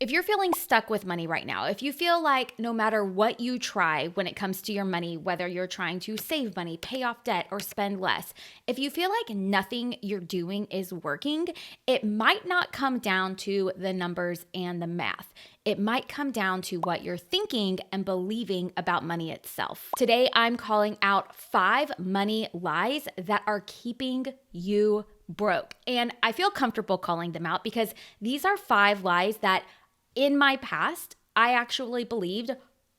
If you're feeling stuck with money right now, if you feel like no matter what you try when it comes to your money, whether you're trying to save money, pay off debt, or spend less, if you feel like nothing you're doing is working, it might not come down to the numbers and the math. It might come down to what you're thinking and believing about money itself. Today, I'm calling out 5 money lies that are keeping you broke. And I feel comfortable calling them out because these are 5 lies that in my past, I actually believed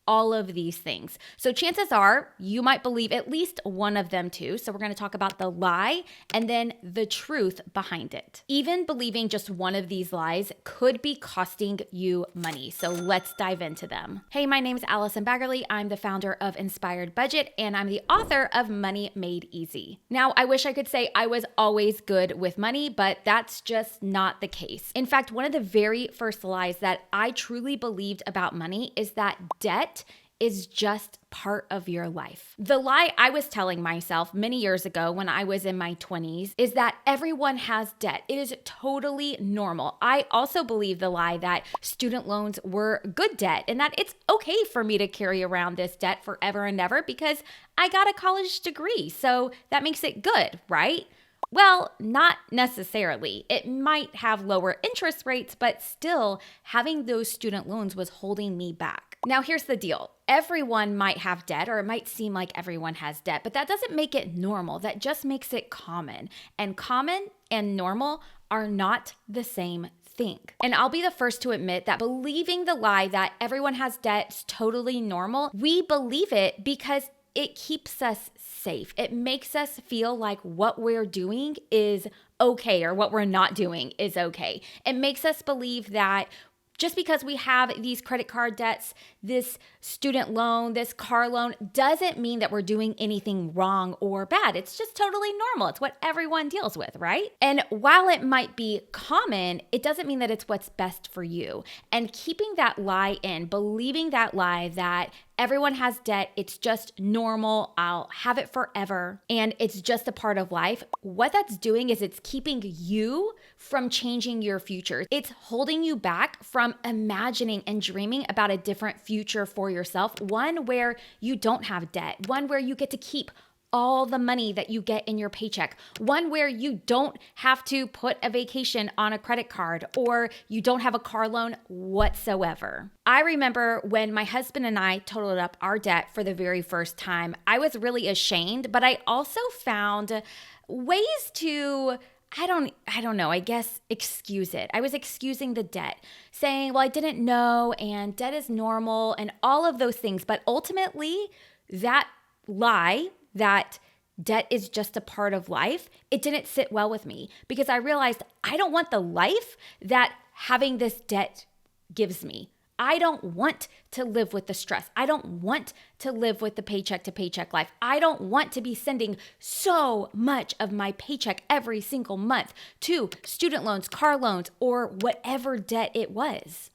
all of these things. So chances are you might believe at least one of them too. So we're going to talk about the lie and then the truth behind it. Even believing just one of these lies could be costing you money. So let's dive into them. Hey, my name is Allison Baggerly. I'm the founder of Inspired Budget and I'm the author of Money Made Easy. Now, I wish I could say I was always good with money, but that's just not the case. In fact, one of the very first lies that I truly believed about money is that debt is just part of your life. The lie I was telling myself many years ago when I was in my 20s is that everyone has debt. It is totally normal. I also believe the lie that student loans were good debt and that it's okay for me to carry around this debt forever and ever because I got a college degree. So that makes it good, right? Well, not necessarily. It might have lower interest rates, but still having those student loans was holding me back. Now, here's the deal. Everyone might have debt, or it might seem like everyone has debt, but that doesn't make it normal. That just makes it common. And common and normal are not the same thing. And I'll be the first to admit that believing the lie that everyone has debt is totally normal, we believe it because it keeps us safe. It makes us feel like what we're doing is okay or what we're not doing is okay. It makes us believe that just because we have these credit card debts, this student loan, this car loan, doesn't mean that we're doing anything wrong or bad. It's just totally normal. It's what everyone deals with, right? And while it might be common, it doesn't mean that it's what's best for you. And keeping that lie in, believing that lie that everyone has debt, it's just normal, I'll have it forever, and it's just a part of life, what that's doing is it's keeping you from changing your future. It's holding you back from imagining and dreaming about a different future for yourself, one where you don't have debt, one where you get to keep all the money that you get in your paycheck, one where you don't have to put a vacation on a credit card or you don't have a car loan whatsoever. I remember when my husband and I totaled up our debt for the very first time, I was really ashamed, but I also found ways to I don't know, I guess excuse it. I was excusing the debt, saying, well, I didn't know and debt is normal and all of those things. But ultimately, that lie that debt is just a part of life, it didn't sit well with me because I realized I don't want the life that having this debt gives me. I don't want to live with the stress. I don't want to live with the paycheck to paycheck life. I don't want to be sending so much of my paycheck every single month to student loans, car loans, or whatever debt it was.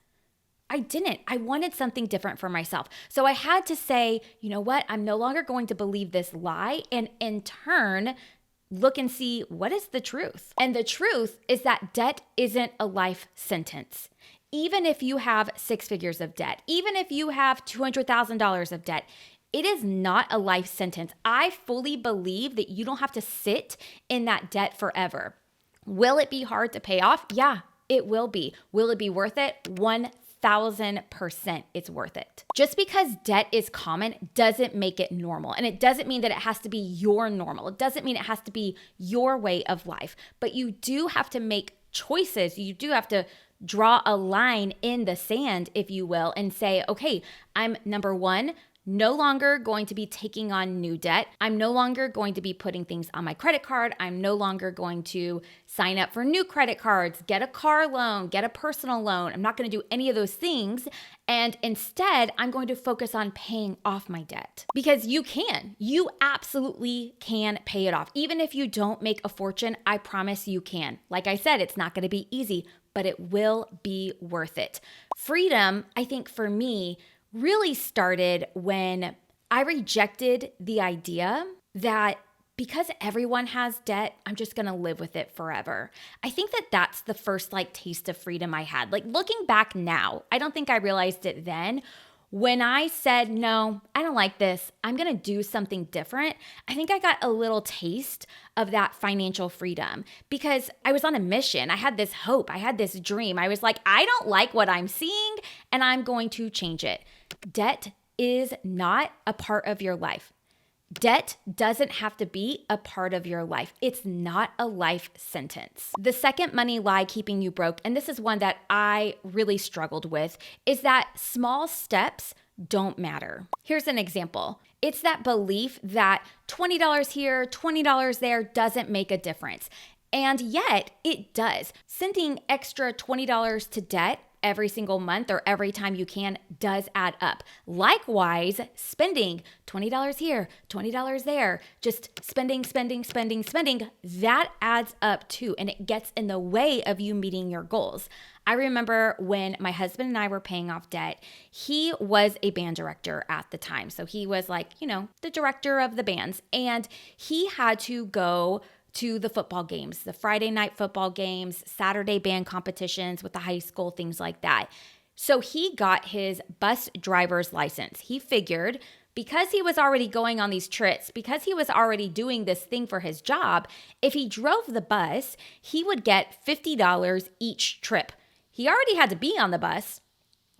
I didn't. I wanted something different for myself. So I had to say, you know what? I'm no longer going to believe this lie and in turn, look and see what is the truth. And the truth is that debt isn't a life sentence. Even if you have 6 figures of debt, even if you have $200,000 of debt, it is not a life sentence. I fully believe that you don't have to sit in that debt forever. Will it be hard to pay off? Yeah, it will be. Will it be worth it? 1,000% it's worth it. Just because debt is common doesn't make it normal. And it doesn't mean that it has to be your normal. It doesn't mean it has to be your way of life. But you do have to make choices. You do have to draw a line in the sand, if you will, and say, okay, I'm number one, no longer going to be taking on new debt. I'm no longer going to be putting things on my credit card. I'm no longer going to sign up for new credit cards, get a car loan, get a personal loan. I'm not going to do any of those things. And instead, I'm going to focus on paying off my debt because you absolutely can pay it off. Even if you don't make a fortune, I promise you can. Like I said, it's not going to be easy, but it will be worth it. Freedom, I think for me, really started when I rejected the idea that because everyone has debt, I'm just going to live with it forever. I think that that's the first taste of freedom I had. Looking back now, I don't think I realized it then. When I said, no, I don't like this, I'm going to do something different, I think I got a little taste of that financial freedom because I was on a mission. I had this hope. I had this dream. I was like, I don't like what I'm seeing and I'm going to change it. Debt is not a part of your life. Debt doesn't have to be a part of your life. It's not a life sentence. The second money lie keeping you broke, and this is one that I really struggled with, is that small steps don't matter. Here's an example. It's that belief that $20 here, $20 there doesn't make a difference. And yet it does. Sending extra $20 to debt every single month or every time you can does add up. Likewise, spending $20 here, $20 there, just spending, that adds up too, and it gets in the way of you meeting your goals. I remember when my husband and I were paying off debt, he was a band director at the time. So he was the director of the bands, and he had to go to the football games, the Friday night football games, Saturday band competitions with the high school, things like that. So he got his bus driver's license. He figured because he was already going on these trips, because he was already doing this thing for his job, if he drove the bus, he would get $50 each trip. He already had to be on the bus,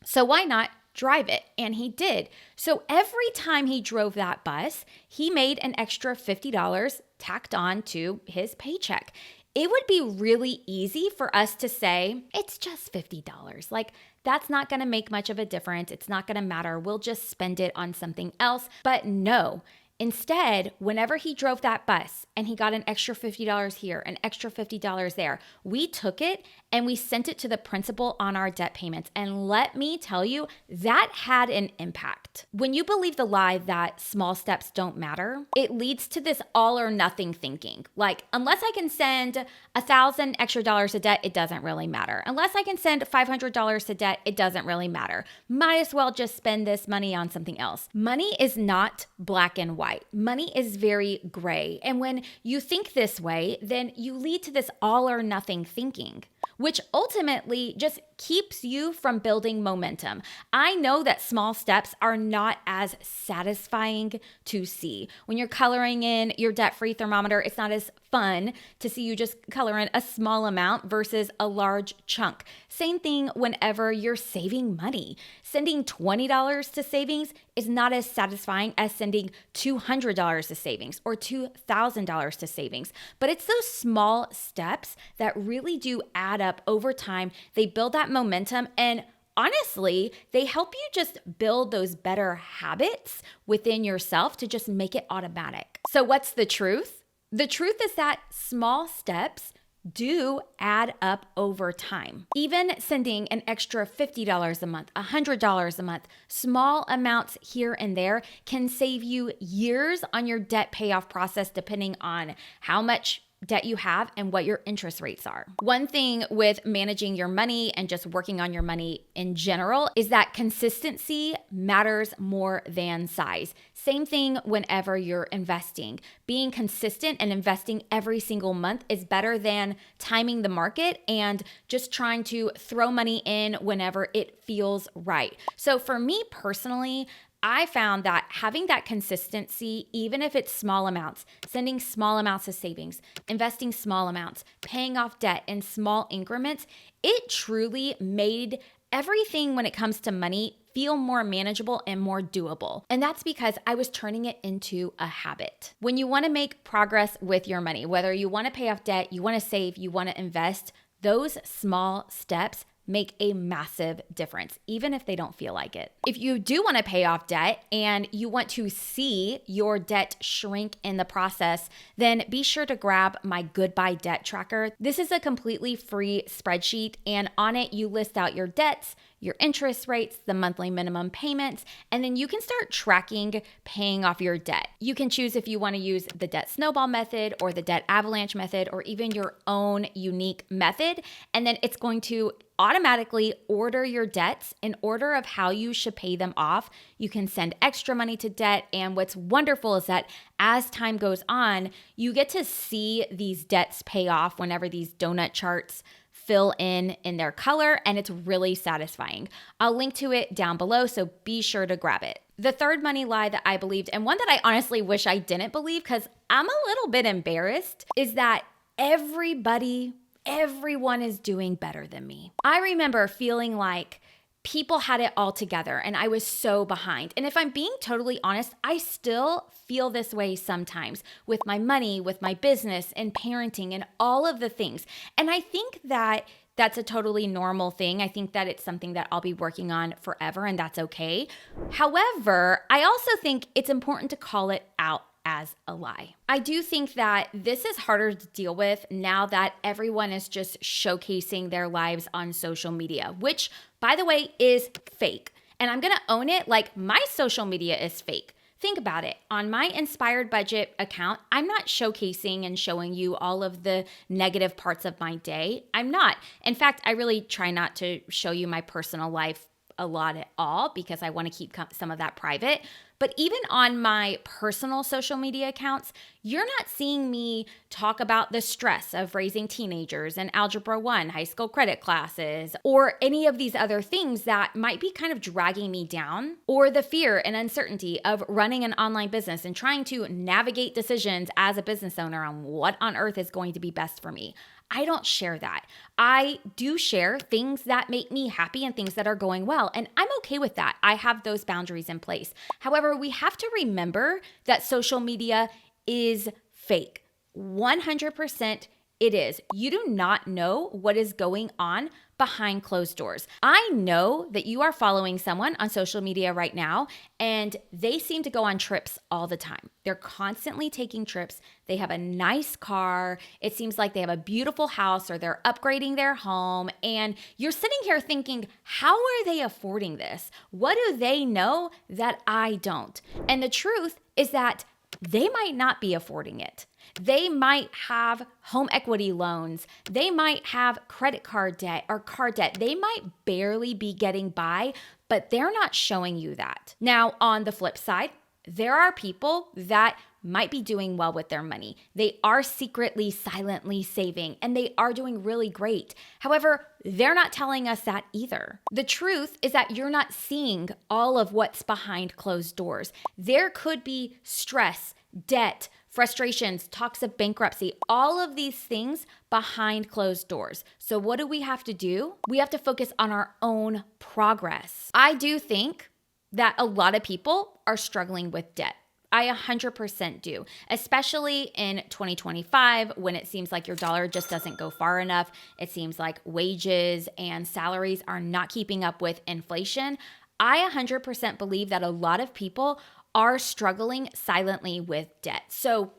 so why not drive it? And he did. So every time he drove that bus, he made an extra $50 tacked on to his paycheck. It would be really easy for us to say, it's just $50. That's not going to make much of a difference. It's not going to matter. We'll just spend it on something else. But no. Instead, whenever he drove that bus and he got an extra $50 here, an extra $50 there, we took it and we sent it to the principal on our debt payments. And let me tell you, that had an impact. When you believe the lie that small steps don't matter, it leads to this all or nothing thinking. Unless I can send $1,000 extra dollars to debt, it doesn't really matter. Unless I can send $500 to debt, it doesn't really matter. Might as well just spend this money on something else. Money is not black and white. Money is very gray. And when you think this way, then you lead to this all or nothing thinking, which ultimately just keeps you from building momentum. I know that small steps are not as satisfying to see. When you're coloring in your debt-free thermometer, it's not as fun to see you just color in a small amount versus a large chunk. Same thing whenever you're saving money. Sending $20 to savings is not as satisfying as sending $200 to savings or $2,000 to savings. But it's those small steps that really do add up over time. They build that momentum, and honestly, they help you just build those better habits within yourself to just make it automatic. So what's the truth? The truth is that small steps do add up over time. Even sending an extra $50 a month, $100 a month, small amounts here and there can save you years on your debt payoff process, depending on how much debt you have and what your interest rates are. One thing with managing your money and just working on your money in general is that consistency matters more than size. Same thing whenever you're investing. Being consistent and investing every single month is better than timing the market and just trying to throw money in whenever it feels right. So for me personally, I found that having that consistency, even if it's small amounts, sending small amounts of savings, investing small amounts, paying off debt in small increments, it truly made everything when it comes to money feel more manageable and more doable. And that's because I was turning it into a habit. When you want to make progress with your money, whether you want to pay off debt, you want to save, you want to invest, those small steps make a massive difference, even if they don't feel like it. If you do want to pay off debt and you want to see your debt shrink in the process, then be sure to grab my Goodbye Debt Tracker. This is a completely free spreadsheet, and on it you list out your debts, your interest rates, the monthly minimum payments, and then you can start tracking paying off your debt. You can choose if you want to use the debt snowball method or the debt avalanche method or even your own unique method, and then it's going to automatically order your debts in order of how you should pay them off. You can send extra money to debt. And what's wonderful is that as time goes on, you get to see these debts pay off whenever these donut charts fill in their color, and it's really satisfying. I'll link to it down below, so be sure to grab it. The third money lie that I believed, and one that I honestly wish I didn't believe because I'm a little bit embarrassed, is that everyone is doing better than me. I remember feeling like people had it all together and I was so behind. And if I'm being totally honest, I still feel this way sometimes with my money, with my business and parenting and all of the things. And I think that that's a totally normal thing. I think that it's something that I'll be working on forever, and that's okay. However, I also think it's important to call it out as a lie. I do think that this is harder to deal with now that everyone is just showcasing their lives on social media, which, by the way, is fake. And I'm gonna own it, like my social media is fake. Think about it. On my Inspired Budget account, I'm not showcasing and showing you all of the negative parts of my day. I'm not. In fact, I really try not to show you my personal life a lot at all because I want to keep some of that private. But even on my personal social media accounts, you're not seeing me talk about the stress of raising teenagers and Algebra 1, high school credit classes, or any of these other things that might be kind of dragging me down, or the fear and uncertainty of running an online business and trying to navigate decisions as a business owner on what on earth is going to be best for me. I don't share that. I do share things that make me happy and things that are going well, and I'm okay with that. I have those boundaries in place. However, we have to remember that social media is fake. 100% it is. You do not know what is going on behind closed doors. I know that you are following someone on social media right now, and they seem to go on trips all the time. They're constantly taking trips. They have a nice car. It seems like they have a beautiful house or they're upgrading their home. And you're sitting here thinking, how are they affording this? What do they know that I don't? And the truth is that they might not be affording it. They might have home equity loans. They might have credit card debt or car debt. They might barely be getting by, but they're not showing you that. Now, on the flip side, there are people that might be doing well with their money. They are secretly, silently saving, and they are doing really great. However, they're not telling us that either. The truth is that you're not seeing all of what's behind closed doors. There could be stress, debt, frustrations, talks of bankruptcy, all of these things behind closed doors. So what do we have to do? We have to focus on our own progress. I do think that a lot of people are struggling with debt. I 100% do, especially in 2025 when it seems like your dollar just doesn't go far enough. It seems like wages and salaries are not keeping up with inflation. I 100% believe that a lot of people are struggling silently with debt. So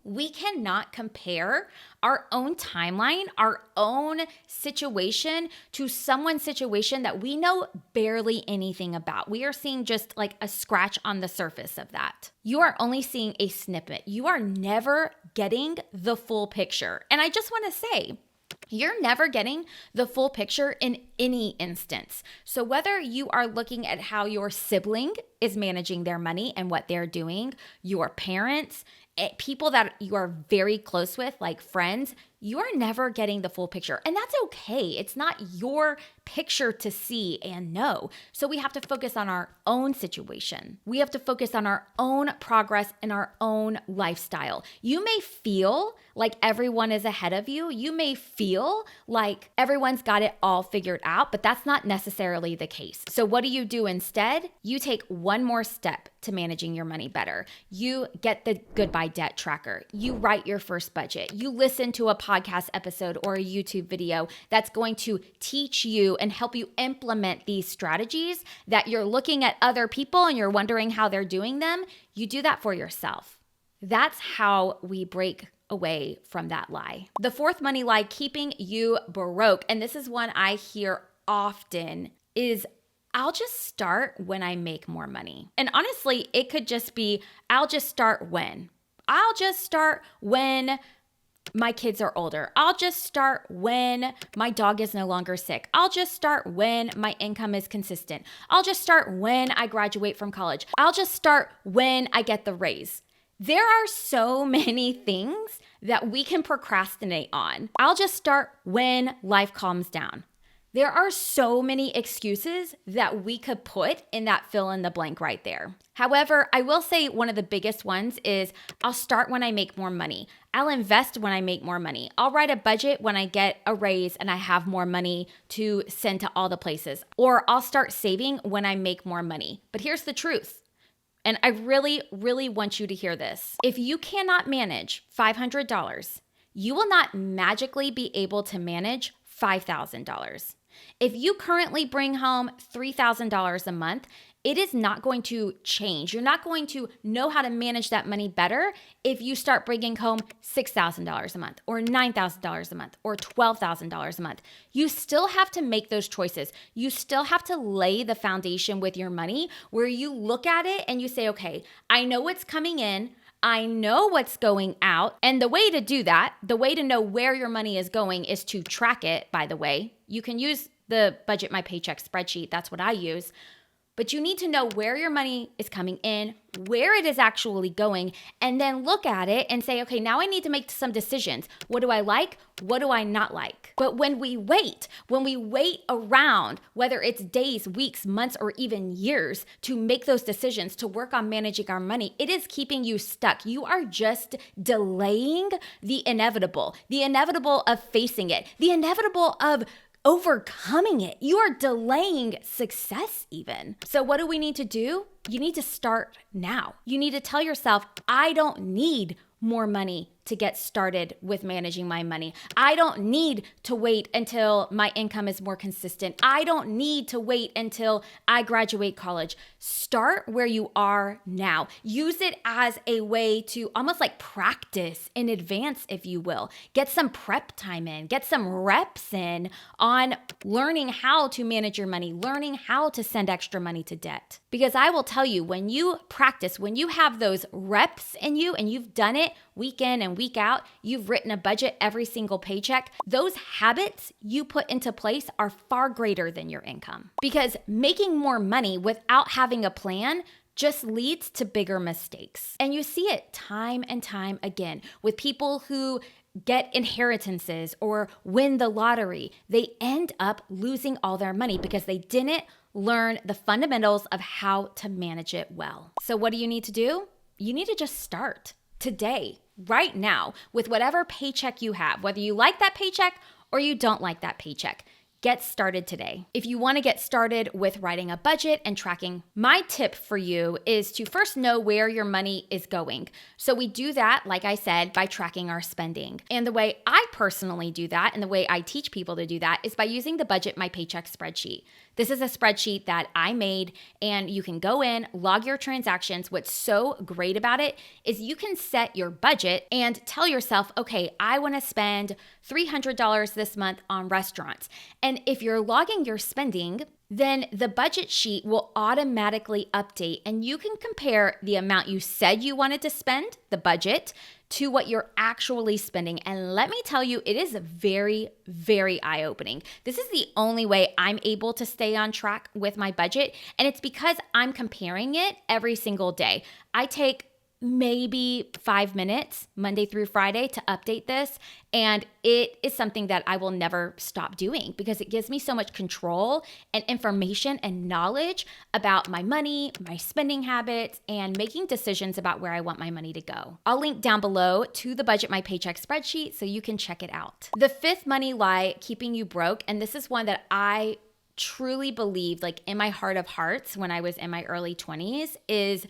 we cannot compare our own timeline, our own situation to someone's situation that we know barely anything about. We are seeing just like a scratch on the surface of that. You are only seeing a snippet. You are never getting the full picture. And I just want to say, you're never getting the full picture in any instance. So whether you are looking at how your sibling is managing their money and what they're doing, your parents, people that you are very close with, like friends, you are never getting the full picture. And that's okay. It's not your picture to see and know. So we have to focus on our own situation. We have to focus on our own progress and our own lifestyle. You may feel like everyone is ahead of you. You may feel like everyone's got it all figured out, but that's not necessarily the case. So what do you do instead? You take one more step to managing your money better. You get the Goodbye Debt Tracker. You write your first budget. You listen to a podcast episode or a YouTube video that's going to teach you and help you implement these strategies that you're looking at other people and you're wondering how they're doing them. You do that for yourself. That's how we break away from that lie. The fourth money lie, keeping you broke, and this is one I hear often, is I'll just start when I make more money. And honestly, it could just be, I'll just start when my kids are older. I'll just start when my dog is no longer sick. I'll just start when my income is consistent. I'll just start when I graduate from college. I'll just start when I get the raise. There are so many things that we can procrastinate on. I'll just start when life calms down. There are so many excuses that we could put in that fill in the blank right there. However, I will say one of the biggest ones is I'll start when I make more money. I'll invest when I make more money. I'll write a budget when I get a raise and I have more money to send to all the places. Or I'll start saving when I make more money. But here's the truth. And I really, really want you to hear this. If you cannot manage $500, you will not magically be able to manage $5,000. If you currently bring home $3,000 a month, it is not going to change. You're not going to know how to manage that money better if you start bringing home $6,000 a month or $9,000 a month or $12,000 a month. You still have to make those choices. You still have to lay the foundation with your money where you look at it and you say, okay, I know what's coming in. I know what's going out. And the way to do that, the way to know where your money is going is to track it, by the way. You can use the Budget My Paycheck spreadsheet. That's what I use. But you need to know where your money is coming in, where it is actually going, and then look at it and say, okay, now I need to make some decisions. What do I like? What do I not like? But when we wait around, whether it's days, weeks, months, or even years to make those decisions, to work on managing our money, it is keeping you stuck. You are just delaying the inevitable of facing it, the inevitable of overcoming it. You are delaying success even. So what do we need to do? You need to start now. You need to tell yourself, I don't need more money to get started with managing my money. I don't need to wait until my income is more consistent. I don't need to wait until I graduate college. Start where you are now. Use it as a way to almost like practice in advance, if you will. Get some prep time in, get some reps in on learning how to manage your money, learning how to send extra money to debt. Because I will tell you, when you practice, when you have those reps in you and you've done it week in and week out, you've written a budget every single paycheck, those habits you put into place are far greater than your income. Because making more money without having a plan just leads to bigger mistakes. And you see it time and time again with people who get inheritances or win the lottery. They end up losing all their money because they didn't learn the fundamentals of how to manage it well. So what do you need to do? You need to just start today, right now, with whatever paycheck you have, whether you like that paycheck or you don't like that paycheck. Get started today. If you want to get started with writing a budget and tracking, my tip for you is to first know where your money is going. So we do that, like I said, by tracking our spending. And the way I personally do that and the way I teach people to do that is by using the Budget My Paycheck spreadsheet. This is a spreadsheet that I made, and you can go in, log your transactions. What's so great about it is you can set your budget and tell yourself, okay, I want to spend $300 this month on restaurants. And if you're logging your spending, then the budget sheet will automatically update, and you can compare the amount you said you wanted to spend, the budget, to what you're actually spending. And let me tell you, it is very, very eye-opening. This is the only way I'm able to stay on track with my budget, and it's because I'm comparing it every single day. I take maybe 5 minutes Monday through Friday to update this. And it is something that I will never stop doing because it gives me so much control and information and knowledge about my money, my spending habits, and making decisions about where I want my money to go. I'll link down below to the Budget My Paycheck spreadsheet so you can check it out. The fifth money lie keeping you broke, and this is one that I truly believed, like in my heart of hearts when I was in my early 20s, is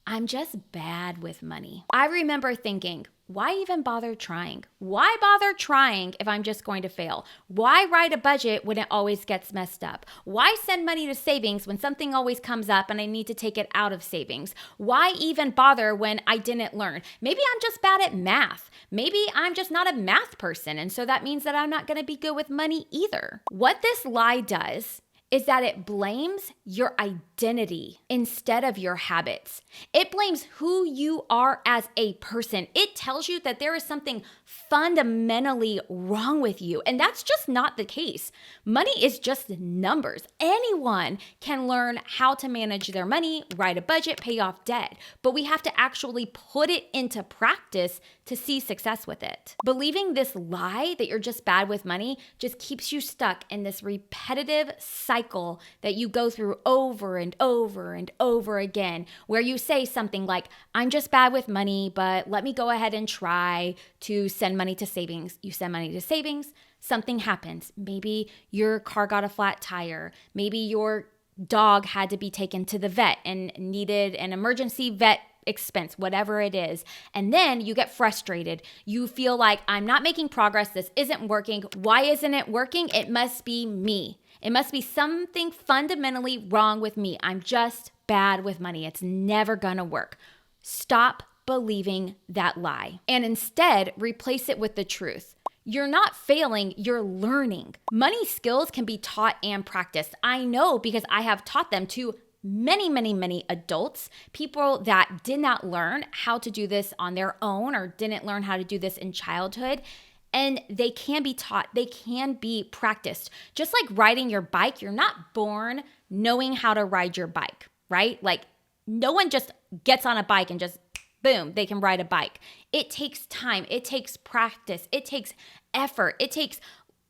I'm just bad with money. I remember thinking, why even bother trying? Why bother trying if I'm just going to fail? Why write a budget when it always gets messed up? Why send money to savings when something always comes up and I need to take it out of savings? Why even bother when I didn't learn? Maybe I'm just bad at math. Maybe I'm just not a math person, and so that means that I'm not going to be good with money either. What this lie does is that it blames your identity instead of your habits. It blames who you are as a person. It tells you that there is something fundamentally wrong with you, and that's just not the case. Money is just numbers. Anyone can learn how to manage their money, write a budget, pay off debt, but we have to actually put it into practice to see success with it. Believing this lie that you're just bad with money just keeps you stuck in this repetitive cycle that you go through over and over and over again, where you say something like, I'm just bad with money, but let me go ahead and try to send money to savings. You send money to savings, something happens. Maybe your car got a flat tire. Maybe your dog had to be taken to the vet and needed an emergency vet expense, whatever it is. And then you get frustrated. You feel like, I'm not making progress. This isn't working. Why isn't it working? It must be me. It must be something fundamentally wrong with me. I'm just bad with money. It's never gonna work. Stop believing that lie and instead replace it with the truth. You're not failing, you're learning. Money skills can be taught and practiced. I know because I have taught them to many adults, people that did not learn how to do this on their own or didn't learn how to do this in childhood. And they can be taught, they can be practiced. Just like riding your bike, you're not born knowing how to ride your bike, right? Like no one just gets on a bike and just boom, they can ride a bike. It takes time, it takes practice, it takes effort, it takes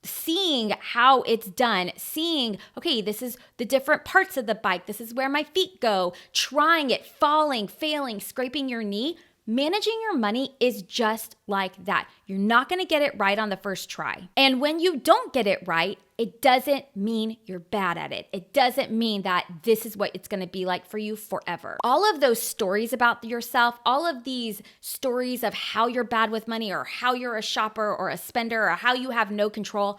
seeing how it's done, seeing, okay, this is the different parts of the bike, this is where my feet go, trying it, falling, failing, scraping your knee. Managing your money is just like that. You're not gonna get it right on the first try. And when you don't get it right, it doesn't mean you're bad at it. It doesn't mean that this is what it's gonna be like for you forever. All of those stories about yourself, all of these stories of how you're bad with money or how you're a shopper or a spender or how you have no control,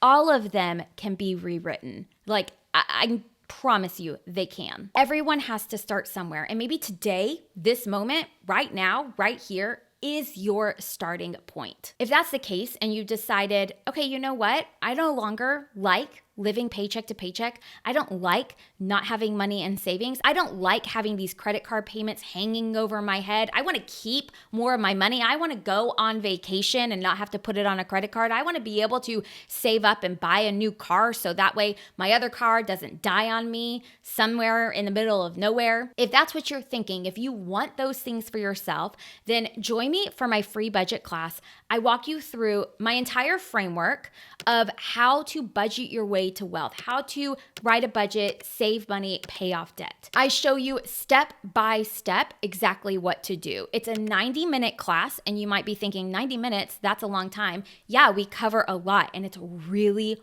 all of them can be rewritten. Like, I promise you they can. Everyone has to start somewhere. And maybe today, this moment, right now, right here, is your starting point. If that's the case and you decided, okay, you know what? I no longer like living paycheck to paycheck. I don't like not having money in savings. I don't like having these credit card payments hanging over my head. I want to keep more of my money. I want to go on vacation and not have to put it on a credit card. I want to be able to save up and buy a new car so that way my other car doesn't die on me somewhere in the middle of nowhere. If that's what you're thinking, if you want those things for yourself, then join me for my free budget class. I walk you through my entire framework of how to budget your way to wealth, how to write a budget, save money, pay off debt. I show you step by step exactly what to do. It's a 90-minute class, and you might be thinking 90 minutes, that's a long time. Yeah, we cover a lot, and it's really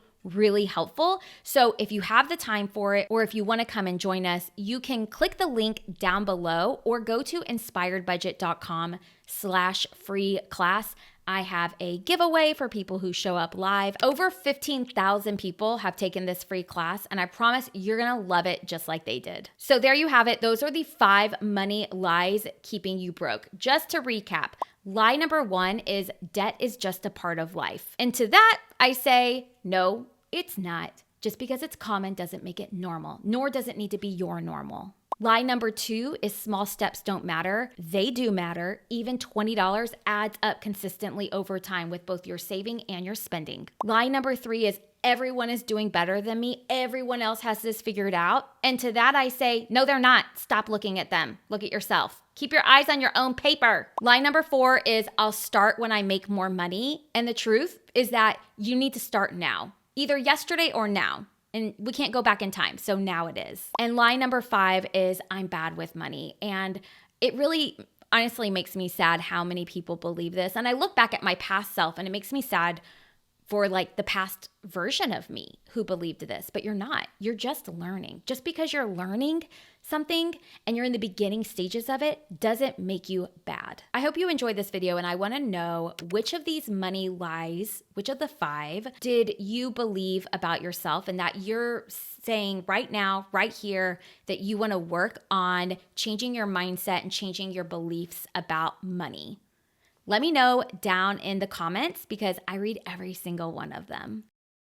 helpful. So if you have the time for it, or if you want to come and join us, you can click the link down below or go to inspiredbudget.com/free class. I have a giveaway for people who show up live. Over 15,000 people have taken this free class, and I promise you're gonna love it just like they did. So there you have it. Those are the 5 money lies keeping you broke. Just to recap, lie number 1 is debt is just a part of life. And to that, I say, no, it's not. Just because it's common doesn't make it normal, nor does it need to be your normal. Lie number 2 is small steps don't matter. They do matter. Even $20 adds up consistently over time with both your saving and your spending. Lie number 3 is everyone is doing better than me. Everyone else has this figured out. And to that I say, no, they're not. Stop looking at them. Look at yourself. Keep your eyes on your own paper. Lie number 4 is I'll start when I make more money. And the truth is that you need to start now, either yesterday or now. And we can't go back in time. So now it is. And lie number 5 is I'm bad with money. And it really honestly makes me sad how many people believe this. And I look back at my past self and it makes me sad for like the past version of me who believed this, but you're not. You're just learning. Just because you're learning something and you're in the beginning stages of it doesn't make you bad. I hope you enjoyed this video, and I want to know which of these money lies, which of the 5 did you believe about yourself and that you're saying right now, right here, that you want to work on changing your mindset and changing your beliefs about money. Let me know down in the comments because I read every single one of them.